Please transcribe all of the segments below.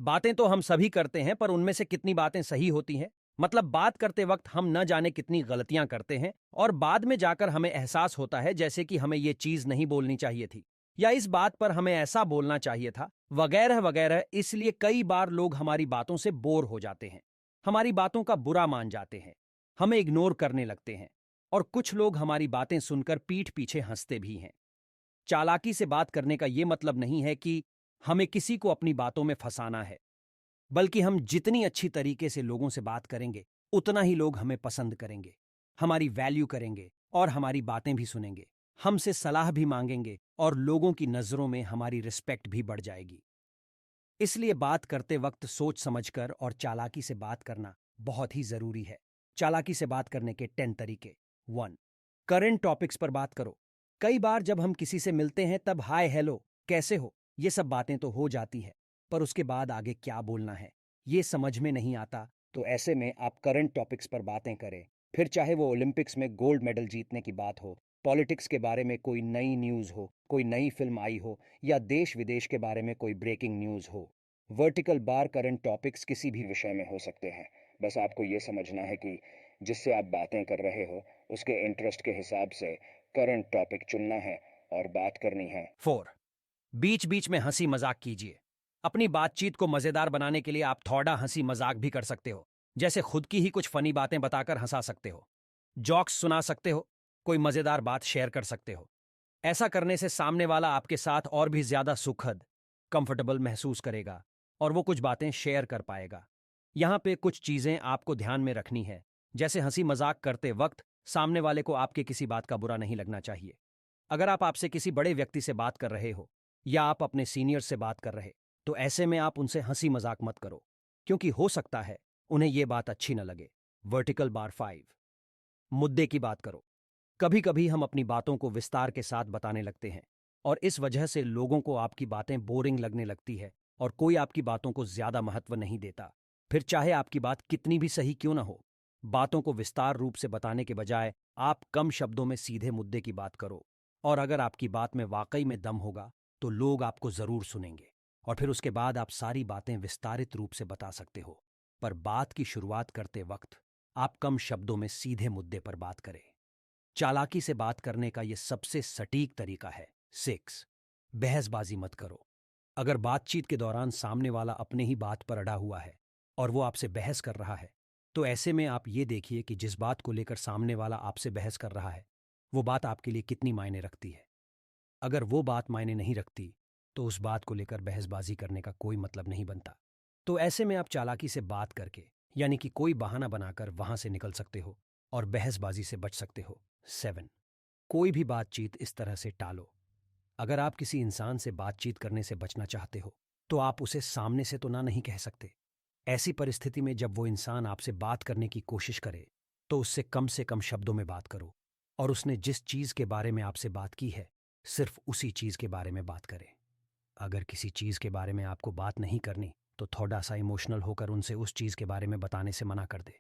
बातें तो हम सभी करते हैं, पर उनमें से कितनी बातें सही होती हैं? मतलब बात करते वक्त हम न जाने कितनी गलतियां करते हैं और बाद में जाकर हमें एहसास होता है जैसे कि हमें ये चीज नहीं बोलनी चाहिए थी या इस बात पर हमें ऐसा बोलना चाहिए था, वगैरह वगैरह। इसलिए कई बार लोग हमारी बातों से बोर हो जाते हैं, हमारी बातों का बुरा मान जाते हैं, हमें इग्नोर करने लगते हैं और कुछ लोग हमारी बातें सुनकर पीठ पीछे हंसते भी हैं। चालाकी से बात करने का यह मतलब नहीं है कि हमें किसी को अपनी बातों में फंसाना है, बल्कि हम जितनी अच्छी तरीके से लोगों से बात करेंगे उतना ही लोग हमें पसंद करेंगे, हमारी वैल्यू करेंगे और हमारी बातें भी सुनेंगे, हमसे सलाह भी मांगेंगे और लोगों की नजरों में हमारी रिस्पेक्ट भी बढ़ जाएगी। इसलिए बात करते वक्त सोच समझकर और चालाकी से बात करना बहुत ही जरूरी है। चालाकी से बात करने के 10 तरीके। 1, करंट टॉपिक्स पर बात करो। कई बार जब हम किसी से मिलते हैं तब हाय हेलो कैसे हो ये सब बातें तो हो जाती है, पर उसके बाद आगे क्या बोलना है ये समझ में नहीं आता। तो ऐसे में आप करंट टॉपिक्स पर बातें करें, फिर चाहे वो ओलंपिक्स में गोल्ड मेडल जीतने की बात हो, पॉलिटिक्स के बारे में कोई नई न्यूज़ हो, कोई नई फिल्म आई हो या देश विदेश के बारे में कोई ब्रेकिंग न्यूज़ हो। वर्टिकल बार करंट टॉपिक्स किसी भी विषय में हो सकते हैं। बस आपको ये समझना है कि जिससे आप बातें कर रहे हो उसके इंटरेस्ट के हिसाब से करंट टॉपिक चुनना है और बात करनी है। 4, बीच बीच में हंसी मजाक कीजिए। अपनी बातचीत को मजेदार बनाने के लिए आप थोड़ा हंसी मजाक भी कर सकते हो, जैसे खुद की ही कुछ फनी बातें बताकर हंसा सकते हो, जॉक्स सुना सकते हो, कोई मजेदार बात शेयर कर सकते हो। ऐसा करने से सामने वाला आपके साथ और भी ज्यादा सुखद, कंफर्टेबल महसूस करेगा और वो कुछ बातें शेयर कर पाएगा। यहाँ पे कुछ चीजें आपको ध्यान में रखनी है, जैसे हंसी मजाक करते वक्त सामने वाले को आपके किसी बात का बुरा नहीं लगना चाहिए। अगर आप आपसे किसी बड़े व्यक्ति से बात कर रहे हो या आप अपने सीनियर से बात कर रहे, तो ऐसे में आप उनसे हंसी मजाक मत करो, क्योंकि हो सकता है उन्हें ये बात अच्छी न लगे। वर्टिकल बार 5, मुद्दे की बात करो। कभी कभी हम अपनी बातों को विस्तार के साथ बताने लगते हैं और इस वजह से लोगों को आपकी बातें बोरिंग लगने लगती है और कोई आपकी बातों को ज्यादा महत्व नहीं देता। फिर चाहे आपकी बात कितनी भी सही क्यों ना हो, बातों को विस्तार रूप से बताने के बजाय आप कम शब्दों में सीधे मुद्दे की बात करो। और अगर आपकी बात में वाकई में दम होगा तो लोग आपको जरूर सुनेंगे और फिर उसके बाद आप सारी बातें विस्तारित रूप से बता सकते हो। पर बात की शुरुआत करते वक्त आप कम शब्दों में सीधे मुद्दे पर बात करें। चालाकी से बात करने का यह सबसे सटीक तरीका है। 6, बहसबाजी मत करो। अगर बातचीत के दौरान सामने वाला अपने ही बात पर अड़ा हुआ है और वो आपसे बहस कर रहा है, तो ऐसे में आप ये देखिए कि जिस बात को लेकर सामने वाला आपसे बहस कर रहा है वो बात आपके लिए कितनी मायने रखती है। अगर वो बात मायने नहीं रखती तो उस बात को लेकर बहसबाजी करने का कोई मतलब नहीं बनता। तो ऐसे में आप चालाकी से बात करके, यानी कि कोई बहाना बनाकर वहां से निकल सकते हो और बहसबाजी से बच सकते हो। 7, कोई भी बातचीत इस तरह से टालो। अगर आप किसी इंसान से बातचीत करने से बचना चाहते हो तो आप उसे सामने से तो ना नहीं कह सकते। ऐसी परिस्थिति में जब वो इंसान आपसे बात करने की कोशिश करे तो उससे कम से कम शब्दों में बात करो और उसने जिस चीज के बारे में आपसे बात की है सिर्फ उसी चीज के बारे में बात करें। अगर किसी चीज के बारे में आपको बात नहीं करनी तो थोड़ा सा इमोशनल होकर उनसे उस चीज के बारे में बताने से मना कर दे।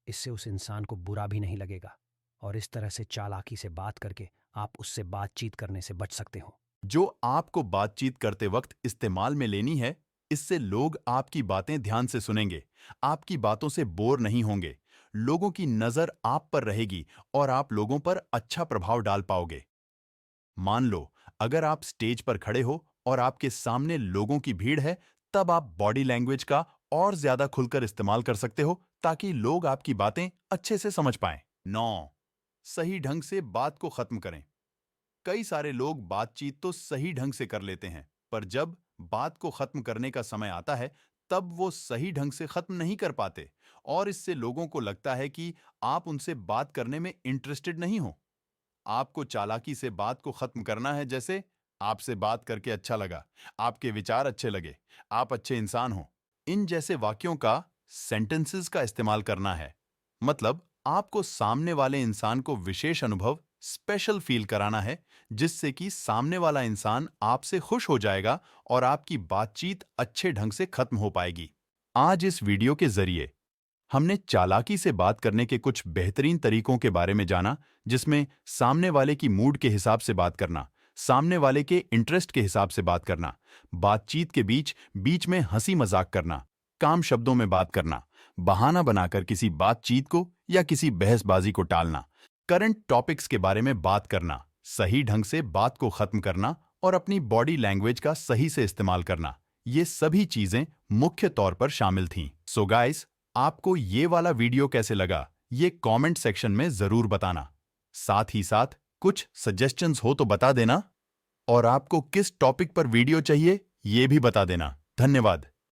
इससे उस इंसान को बुरा भी नहीं लगेगा और इस तरह से चालाकी से बात करके आप उससे बातचीत करने से बच सकते हो। जो आपको बातचीत करते वक्त इस्तेमाल में लेनी है, इससे लोग आपकी बातें ध्यान से सुनेंगे, आपकी बातों से बोर नहीं होंगे, लोगों की नजर आप पर रहेगी और आप लोगों पर अच्छा प्रभाव डाल पाओगे। मान लो, अगर आप स्टेज पर खड़े हो और आपके सामने लोगों की भीड़ है, तब आप बॉडी लैंग्वेज का और ज्यादा खुलकर इस्तेमाल कर सकते हो ताकि लोग आपकी बातें अच्छे से समझ पाएं। 9, सही ढंग से बात को खत्म करें। कई सारे लोग बातचीत तो सही ढंग से कर लेते हैं, पर जब बात को खत्म करने का समय आता है, तब वो सही ढंग से खत्म नहीं कर पाते और इससे लोगों को लगता है कि आप उनसे बात करने में इंटरेस्टेड नहीं हो। आपको चालाकी से बात को खत्म करना है, जैसे आपसे बात करके अच्छा लगा, आपके विचार अच्छे लगे, आप अच्छे इंसान हो। इन जैसे वाक्यों का, सेंटेंसेस का इस्तेमाल करना है। मतलब आपको सामने वाले इंसान को विशेष अनुभव, स्पेशल फील कराना है, जिससे कि सामने वाला इंसान आपसे खुश हो जाएगा और आपकी बातचीत अच्छे ढंग से खत्म हो पाएगी। आज इस वीडियो के जरिए हमने चालाकी से बात करने के कुछ बेहतरीन तरीकों के बारे में जाना, जिसमें सामने वाले की मूड के हिसाब से बात करना, सामने वाले के इंटरेस्ट के हिसाब से बात करना, बातचीत के बीच बीच में हंसी मजाक करना, काम शब्दों में बात करना, बहाना बनाकर किसी बातचीत को या किसी बहसबाजी को टालना, करंट टॉपिक्स के बारे में बात करना, सही ढंग से बात को खत्म करना और अपनी बॉडी लैंग्वेज का सही से इस्तेमाल करना, ये सभी चीजें मुख्य तौर पर शामिल थीं। सो गाइस, आपको ये वाला वीडियो कैसे लगा, ये कमेंट सेक्शन में जरूर बताना। साथ ही साथ कुछ सजेशंस हो तो बता देना और आपको किस टॉपिक पर वीडियो चाहिए ये भी बता देना। धन्यवाद।